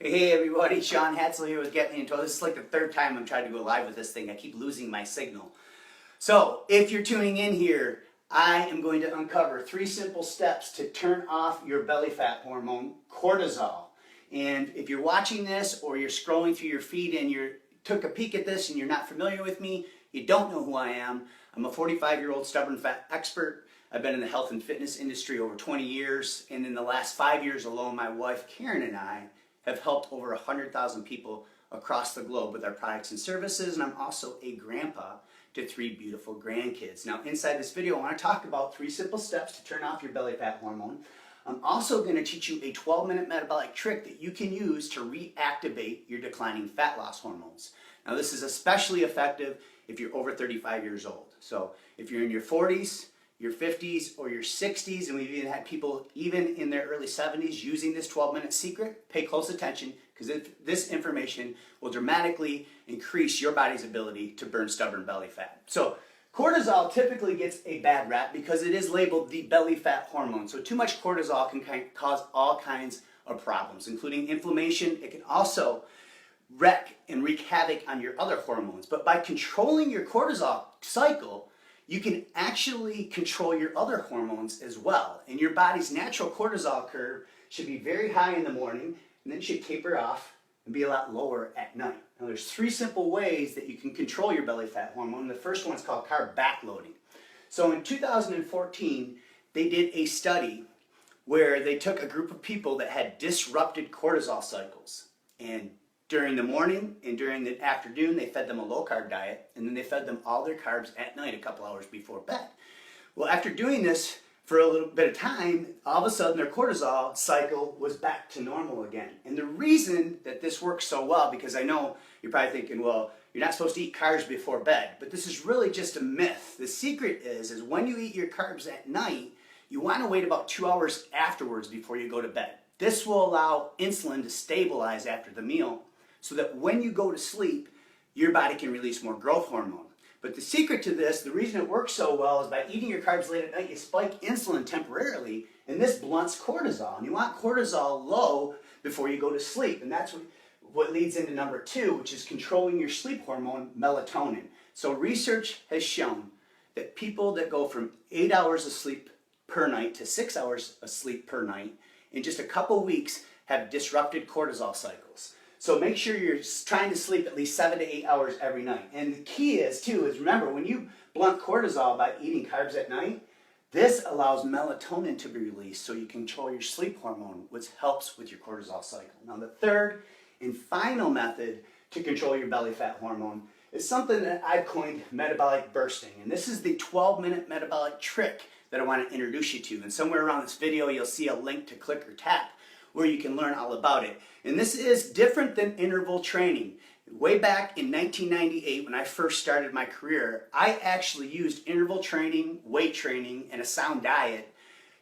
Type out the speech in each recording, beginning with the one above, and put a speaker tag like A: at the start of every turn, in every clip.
A: Hey everybody, Sean Hatzel here with Get Me Into. This is like the third time I'm trying to go live with this thing. I keep losing my signal. So, if you're tuning in here, I am going to uncover 3 simple steps to turn off your belly fat hormone, cortisol. And if you're watching this or you're scrolling through your feed and you took a peek at this and you're not familiar with me, you don't know who I am. I'm a 45-year-old stubborn fat expert. I've been in the health and fitness industry over 20 years, and in the last 5 years alone, my wife Karen and I have helped over 100,000 people across the globe with our products and services, and I'm also a grandpa to 3 beautiful grandkids. Now, inside this video, I want to talk about 3 simple steps to turn off your belly fat hormone. I'm also going to teach you a 12-minute metabolic trick that you can use to reactivate your declining fat loss hormones. Now, this is especially effective if you're over 35 years old. So, if you're in your 40s, your 50s, or your 60s, and we've even had people even in their early 70s using this 12-minute secret, pay close attention because this information will dramatically increase your body's ability to burn stubborn belly fat. So cortisol typically gets a bad rap because it is labeled the belly fat hormone. So too much cortisol can cause all kinds of problems, including inflammation. It can also wreck and wreak havoc on your other hormones. But by controlling your cortisol cycle, you can actually control your other hormones as well. And your body's natural cortisol curve should be very high in the morning and then should taper off and be a lot lower at night. Now there's 3 simple ways that you can control your belly fat hormone. The first one is called carb backloading. So in 2014, they did a study where they took a group of people that had disrupted cortisol cycles, and during the morning and during the afternoon, they fed them a low-carb diet, and then they fed them all their carbs at night a couple hours before bed. Well, after doing this for a little bit of time, all of a sudden their cortisol cycle was back to normal again. And the reason that this works so well, because I know you're probably thinking, well, you're not supposed to eat carbs before bed, but this is really just a myth. The secret is when you eat your carbs at night, you want to wait about 2 hours afterwards before you go to bed. This will allow insulin to stabilize after the meal, so that when you go to sleep, your body can release more growth hormone. But the secret to this, the reason it works so well, is by eating your carbs late at night, you spike insulin temporarily, and this blunts cortisol. And you want cortisol low before you go to sleep. And that's what leads into number 2, which is controlling your sleep hormone, melatonin. So research has shown that people that go from 8 hours of sleep per night to 6 hours of sleep per night in just a couple weeks have disrupted cortisol cycles. So make sure you're trying to sleep at least 7 to 8 hours every night. And the key is remember, when you blunt cortisol by eating carbs at night, this allows melatonin to be released so you control your sleep hormone, which helps with your cortisol cycle. Now the third and final method to control your belly fat hormone is something that I've coined metabolic bursting. And this is the 12-minute metabolic trick that I want to introduce you to. And somewhere around this video, you'll see a link to click or tap where you can learn all about it. And this is different than interval training. Way back in 1998, when I first started my career, I actually used interval training, weight training, and a sound diet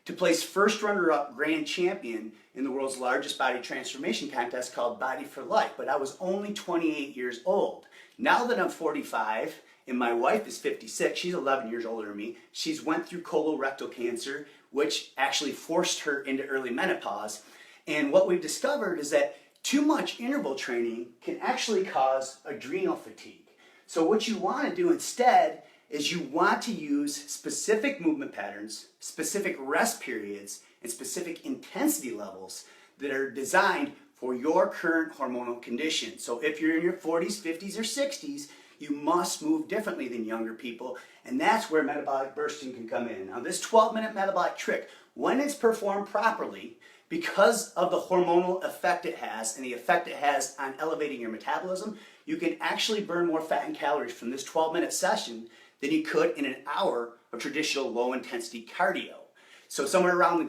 A: to place first runner-up grand champion in the world's largest body transformation contest called Body for Life. But I was only 28 years old. Now that I'm 45, and my wife is 56, she's 11 years older than me, she's went through colorectal cancer, which actually forced her into early menopause. And what we've discovered is that too much interval training can actually cause adrenal fatigue. So what you want to do instead is you want to use specific movement patterns, specific rest periods, and specific intensity levels that are designed for your current hormonal condition. So if you're in your 40s, 50s, or 60s, you must move differently than younger people, and that's where metabolic bursting can come in. Now this 12-minute metabolic trick, when it's performed properly, because of the hormonal effect it has and the effect it has on elevating your metabolism, you can actually burn more fat and calories from this 12-minute session than you could in an hour of traditional low-intensity cardio. So somewhere around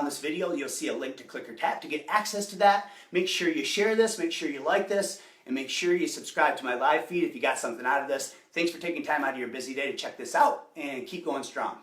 A: this video, you'll see a link to click or tap to get access to that. Make sure you share this, make sure you like this, and make sure you subscribe to my live feed if you got something out of this. Thanks for taking time out of your busy day to check this out, and keep going strong.